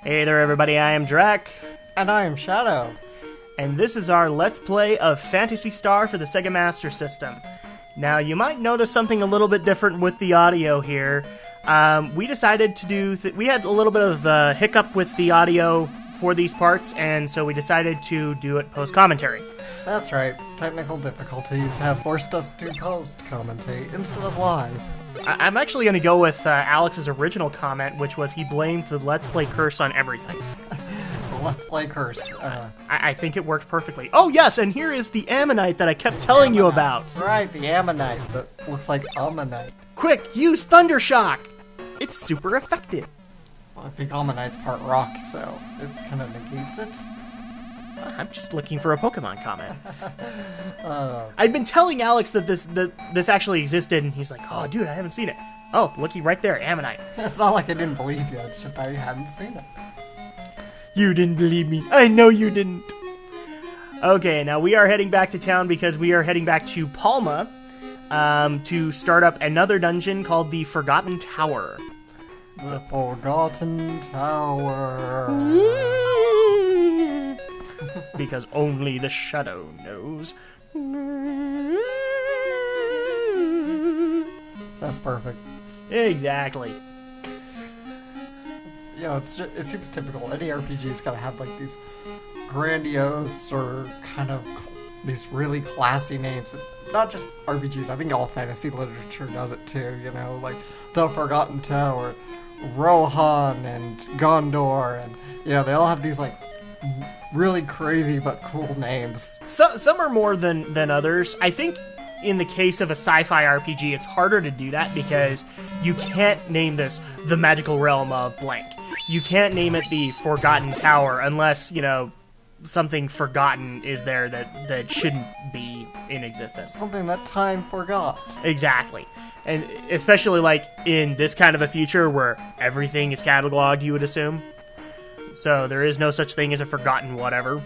Hey there everybody, I am Drak, And I am Shadow. and this is our Let's Play of Phantasy Star for the Sega Master System. Now, you might notice something a little bit different with the audio here. We decided to do... we had a little bit of a hiccup with the audio for these parts, and so we decided to do it post-commentary. That's right, technical difficulties have forced us to post-commentate instead of live. I'm actually going to go with Alex's original comment, which was he blamed the Let's Play curse on everything. The Let's Play curse. I think it worked perfectly. Oh yes, and here is the Ammonite that I kept telling you about. Right, the Ammonite that looks like Ammonite. Quick, use Thundershock! It's super effective. Well, I think Ammonite's part rock, so it kind of negates it. I'm just looking for a Pokemon comment. I'd been telling Alex that this actually existed, and he's like, "Oh, dude, I haven't seen it." Oh, looky right there, Ammonite. It's not like I didn't believe you, it's just I hadn't seen it. You didn't believe me. I know you didn't. Okay, now we are heading back to town because we are heading back to Palma to start up another dungeon called the Forgotten Tower. The Forgotten Tower. Because only the Shadow knows. That's perfect. Exactly. You know, it seems typical. Any RPG's gotta have like these grandiose or kind of these really classy names. Not just RPGs, I think all fantasy literature does it too, you know, like The Forgotten Tower, Rohan, and Gondor, and, you know, they all have these like really crazy but cool names. Some are more than others. I think in the case of a sci-fi RPG, it's harder to do that because you can't name this the magical realm of blank. You can't name it the Forgotten Tower unless, you know, something forgotten is there that shouldn't be in existence. Something that time forgot. Exactly. And especially like in this kind of a future where everything is cataloged, you would assume. So there is no such thing as a forgotten whatever.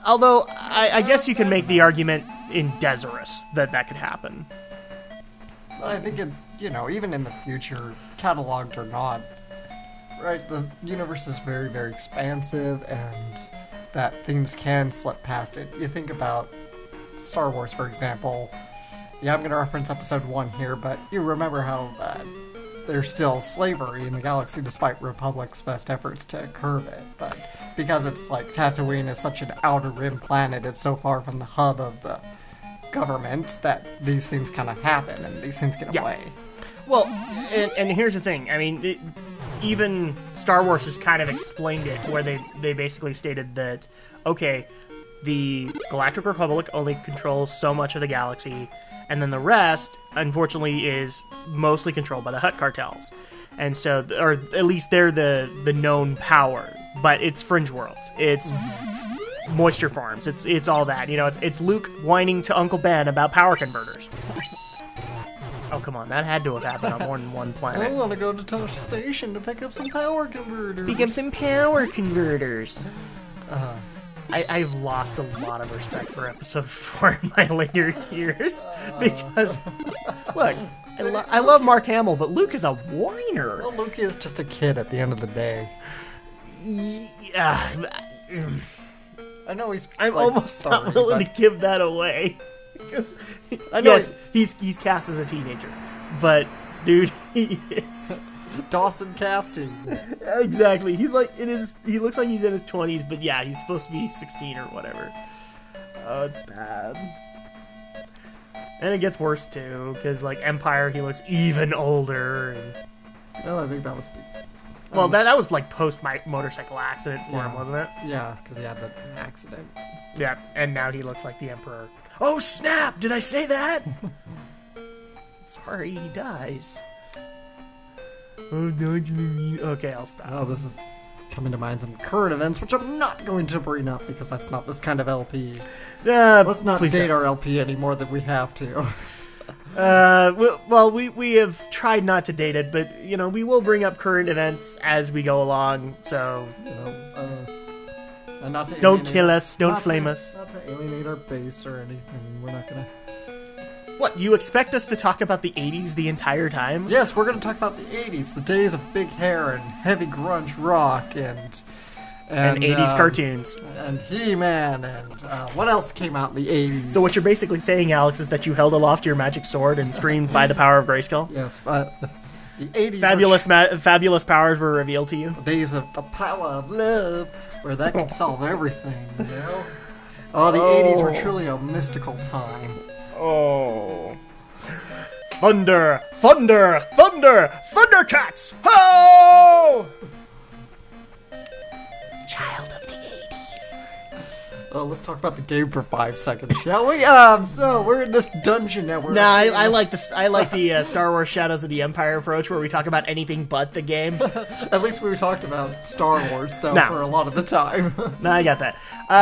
Although, I guess you can make the argument in Deserus that could happen. But I think, you know, even in the future, cataloged or not, right, the universe is very, very expansive, and that things can slip past it. You think about Star Wars, for example. Yeah, I'm going to reference episode 1 here, but you remember how there's still slavery in the galaxy despite Republic's best efforts to curb it. But because it's like Tatooine is such an outer rim planet, it's so far from the hub of the government that these things kind of happen and these things get away. Well, and here's the thing. I mean, even Star Wars has kind of explained it, where they basically stated that, okay, the Galactic Republic only controls so much of the galaxy, and then the rest, unfortunately, is mostly controlled by the Hutt cartels. And so, or at least they're the known power, but it's fringe worlds. It's moisture farms. It's all that. You know, it's Luke whining to Uncle Ben about power converters. Oh, come on. That had to have happened on more than one planet. I want to go to Tosh Station to pick up some power converters. Pick up some power converters. I've lost a lot of respect for episode 4 in my later years. Because, look, I love Mark Hamill, but Luke is a whiner. Well, Luke is just a kid at the end of the day. Yeah. I know he's. I'm like, almost not willing to give that away. Because, I know yes, he's cast as a teenager, but dude, he is Dawson casting. exactly. He's like he looks like he's in his 20s, but yeah, he's supposed to be 16 or whatever. Oh, it's bad. And it gets worse too, because like Empire, he looks even older. And... No, I think that was. Well, that was like post my motorcycle accident for him, wasn't it? Yeah, because he had that accident. Yeah, and now he looks like the Emperor. Oh snap! Did I say that? Sorry, he dies. Oh no, okay, I'll stop. Oh, this is coming to mind some current events, which I'm not going to bring up because that's not this kind of LP. Let's not date our LP any more than we have to. Well, we have tried not to date it, but you know we will bring up current events as we go along. So You know, and not to don't kill us, don't flame us. Not to alienate our base or anything. We're not gonna. What, you expect us to talk about the 80s the entire time? Yes, we're going to talk about the 80s, the days of big hair and heavy grunge rock and 80s cartoons. And He-Man and what else came out in the 80s? So what you're basically saying, Alex, is that you held aloft your magic sword and screamed by the power of Grayskull? Yes, but the 80s fabulous powers were revealed to you? the days of the power of love, where that could solve everything, you know? Oh, the 80s were truly a mystical time. Oh. Thunder! Thunder! Thunder! Thundercats! Ho! Child of the 80s. Let's talk about the game for 5 seconds, shall we? So we're in this dungeon now. Nah, I like this. I like the Star Wars Shadows of the Empire approach, where we talk about anything but the game. At least we talked about Star Wars, though, Nah. for a lot of the time. Nah, I got that.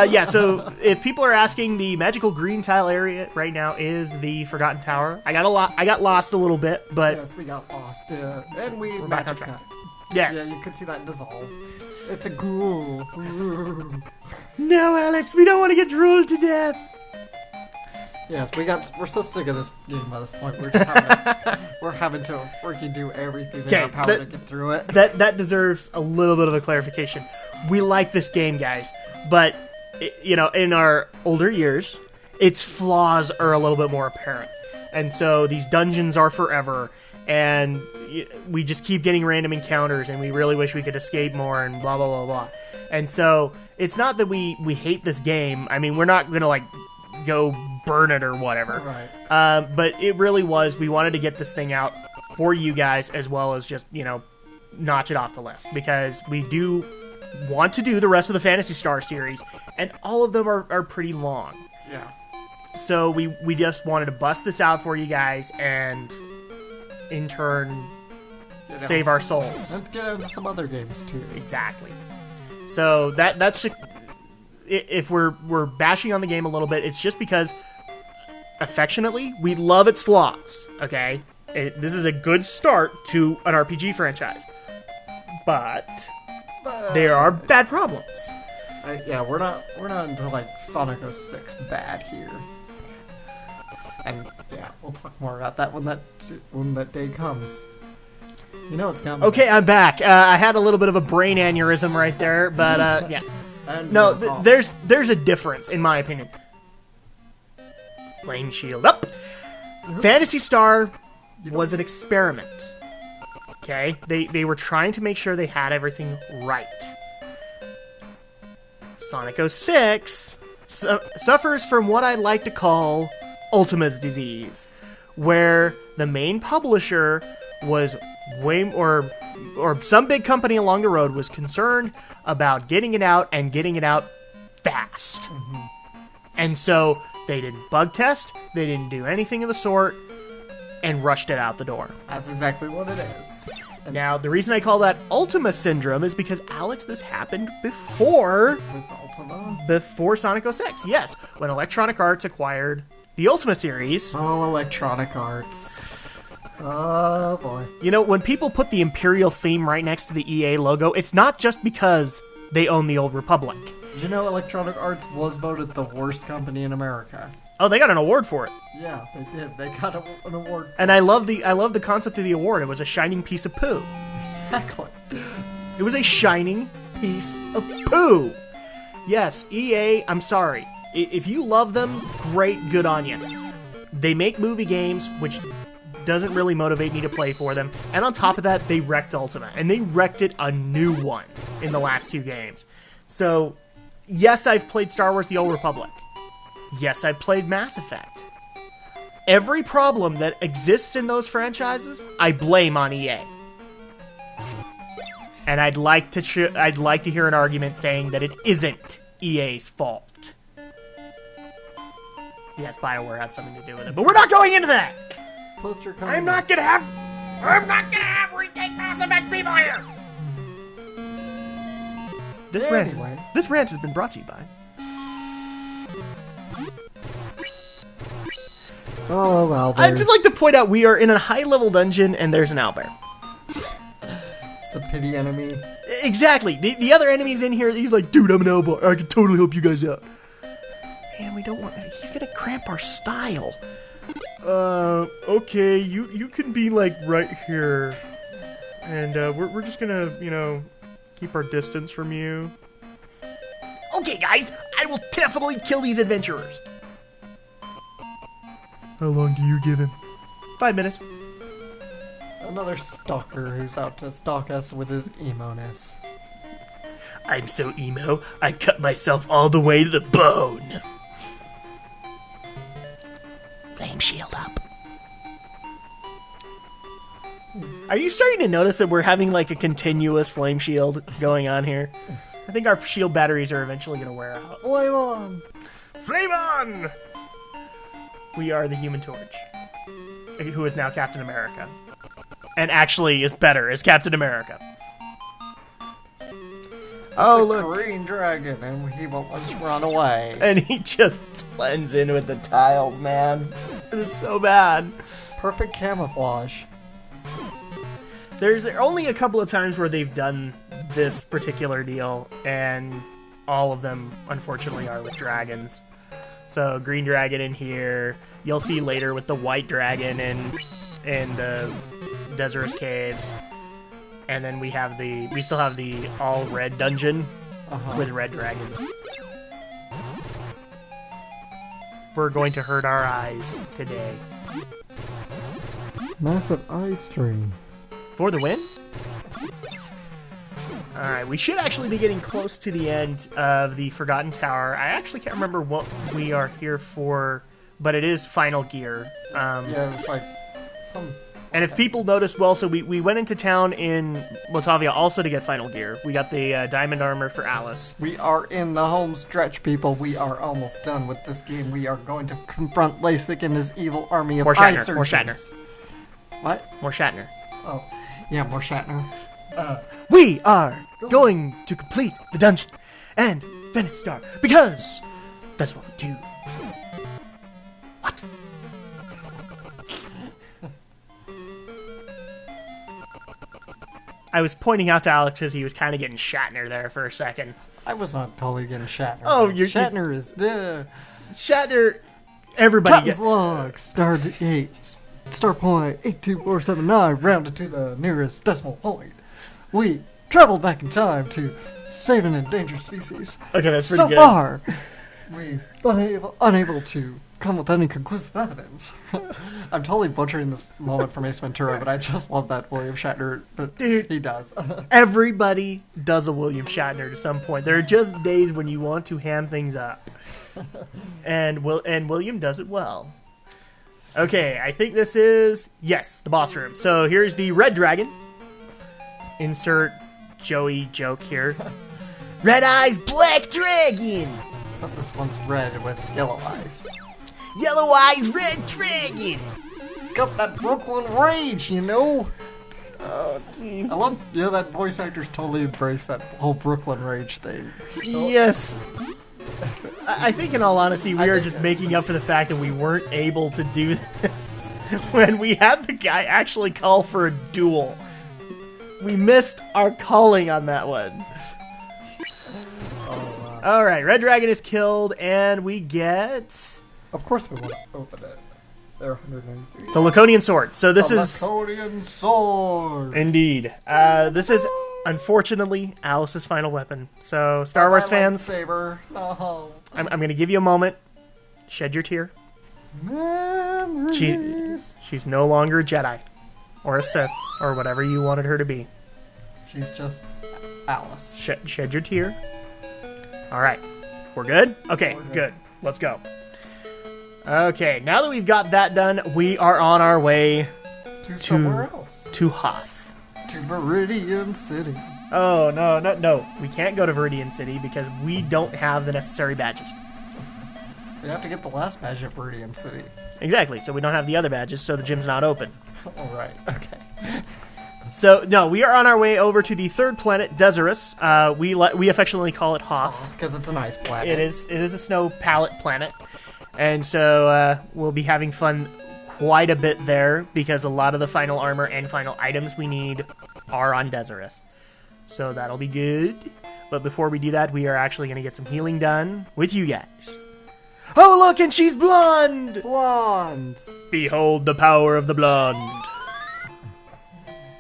Yeah, so if people are asking, the magical green tile area right now is the Forgotten Tower. I got lost a little bit, but Yes, we got lost, and we're back on magic track. cut. yes. Yeah, you could see that dissolve. It's a ghoul. No, Alex, we don't want to get drooled to death. Yes, we're so sick of this game by this point. We're having to freaking do everything in our power to get through it. That deserves a little bit of a clarification. We like this game, guys, but in our older years, its flaws are a little bit more apparent, and so these dungeons are forever, and we just keep getting random encounters, and we really wish we could escape more, and blah blah blah blah. And so it's not that we hate this game. I mean, we're not gonna go burn it or whatever. Right. But it really was, we wanted to get this thing out for you guys, as well as just notch it off the list, because we do want to do the rest of the Phantasy Star series, and all of them are pretty long. Yeah. So we just wanted to bust this out for you guys, and in turn save our souls. Let's get into some other games too. Exactly. So that's if we're bashing on the game a little bit, it's just because affectionately we love its flaws. Okay, this is a good start to an RPG franchise, but there are bad problems. Yeah, we're not into Sonic 06 bad here. And yeah, we'll talk more about that when that day comes. You know it's coming. Okay, I'm back. I had a little bit of a brain aneurysm right there, but yeah. No, there's a difference, in my opinion. Flame shield up. Phantasy Star was an experiment. Okay? They were trying to make sure they had everything right. Sonic 06 suffers from what I like to call Ultima's disease, where the main publisher was or some big company along the road was concerned about getting it out and getting it out fast. Mm-hmm. And so they didn't bug test, they didn't do anything of the sort, and rushed it out the door. That's exactly what it is. And Now, the reason I call that Ultima Syndrome is because, Alex, this happened before Sonic 06. Yes, when Electronic Arts acquired the Ultima series. Oh, Electronic Arts. Oh, boy. When people put the Imperial theme right next to the EA logo, it's not just because they own the Old Republic. Did you know Electronic Arts was voted the worst company in America? Oh, they got an award for it. Yeah, they did. They got an award. And I love the concept of the award. It was a shining piece of poo. Exactly. It was a shining piece of poo. Yes, EA, I'm sorry. If you love them, great, good on you. They make movie games, which doesn't really motivate me to play for them. And on top of that, they wrecked Ultima. And they wrecked it a new one in the last 2 games. So, yes, I've played Star Wars The Old Republic. Yes, I've played Mass Effect. Every problem that exists in those franchises, I blame on EA. And I'd like to hear an argument saying that it isn't EA's fault. Yes, BioWare had something to do with it, but we're not going into that. I'm not gonna have retake Mass Effect people here. This rant has been brought to you by. Oh, well. I'd just like to point out we are in a high-level dungeon and there's an owlbear. It's the pity enemy. Exactly. The other enemies in here, he's like, dude, I'm an owlbear. I can totally help you guys out. Man, we don't want... He's gonna cramp our style. Okay, you can be, like, right here. And, we're just gonna, you know, keep our distance from you. Okay, guys, I will definitely kill these adventurers. How long do you give him? 5 minutes. Another stalker who's out to stalk us with his emo-ness. I'm so emo, I cut myself all the way to the bone. Flame shield up. Are you starting to notice that we're having like a continuous flame shield going on here? I think our shield batteries are eventually going to wear out. Flame on! Flame on! We are the Human Torch, who is now Captain America. And actually is better as Captain America. Oh, look. Green dragon, and he won't let us run away. And he just blends in with the tiles, man. It is so bad. Perfect camouflage. There's only a couple of times where they've done this particular deal, and all of them, unfortunately, are with dragons. So, green dragon in here. You'll see later with the white dragon in the Desirous Caves. And then we still have the all red dungeon with red dragons. We're going to hurt our eyes today. Massive eye strain. For the win? Alright, we should actually be getting close to the end of the Forgotten Tower. I actually can't remember what we are here for, but it is final gear. Yeah, it's like some... And if people noticed, well, so we went into town in Motavia also to get final gear. We got the diamond armor for Alice. We are in the home stretch, people. We are almost done with this game. We are going to confront Lasik and his evil army of eye surgeons. More Shatner. What? More Shatner. Oh, yeah, more Shatner. We are going to complete the dungeon and Phantasy Star because that's what we do. What? I was pointing out to Alex as he was kind of getting Shatner there for a second. I was not totally getting Shatner. Oh, Shatner is the Shatner. Everybody Captain's log. Star point 82479 rounded to the nearest decimal point. We traveled back in time to save an endangered species. Okay, that's pretty good. So far, we've been unable to come with any conclusive evidence. I'm totally butchering this moment from Ace Ventura, but I just love that William Shatner. But dude, he does. Everybody does a William Shatner to some point. There are just days when you want to ham things up, and William does it well. Okay, I think this is the boss room. So here's the red dragon. Insert Joey joke here. Red eyes, black dragon. Except this one's red with yellow eyes. Yellow eyes, red dragon. It's got that Brooklyn rage, you know? Oh, jeez. I love, that voice actors totally embrace that whole Brooklyn rage thing. Yes. I think, in all honesty, we are just making up for the fact that we weren't able to do this when we had the guy actually call for a duel. We missed our calling on that one. Oh, wow. Alright, red dragon is killed, and we get... Of course we want to open it. They're 193. The Laconian sword. So this is... The Laconian sword! Indeed. This is, unfortunately, Alice's final weapon. So, Star Wars fans... Lightsaber. No. I'm going to give you a moment. Shed your tear. Memories. She's no longer a Jedi. Or a Sith. Or whatever you wanted her to be. She's just Alice. Shed your tear. Alright. We're good? Okay, good. Let's go. Okay, now that we've got that done, we are on our way to somewhere else. To Hoth. To Viridian City. Oh, no. We can't go to Viridian City because we don't have the necessary badges. We have to get the last badge at Viridian City. Exactly, so we don't have the other badges, so the gym's not open. Alright, okay. So, no, we are on our way over to the third planet, Desirous. We affectionately call it Hoth. Because it's a nice planet. It is a snow palette planet. And so we'll be having fun quite a bit there because a lot of the final armor and final items we need are on Desirous. So that'll be good. But before we do that, we are actually going to get some healing done with you guys. Oh, look, and she's blonde! Blondes. Behold the power of the blonde.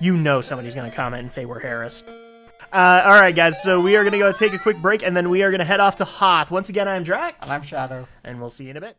You know somebody's going to comment and say we're harassed. Alright, guys, so we are going to go take a quick break, and then we are going to head off to Hoth. Once again, I'm Drak. And I'm Shadow. And we'll see you in a bit.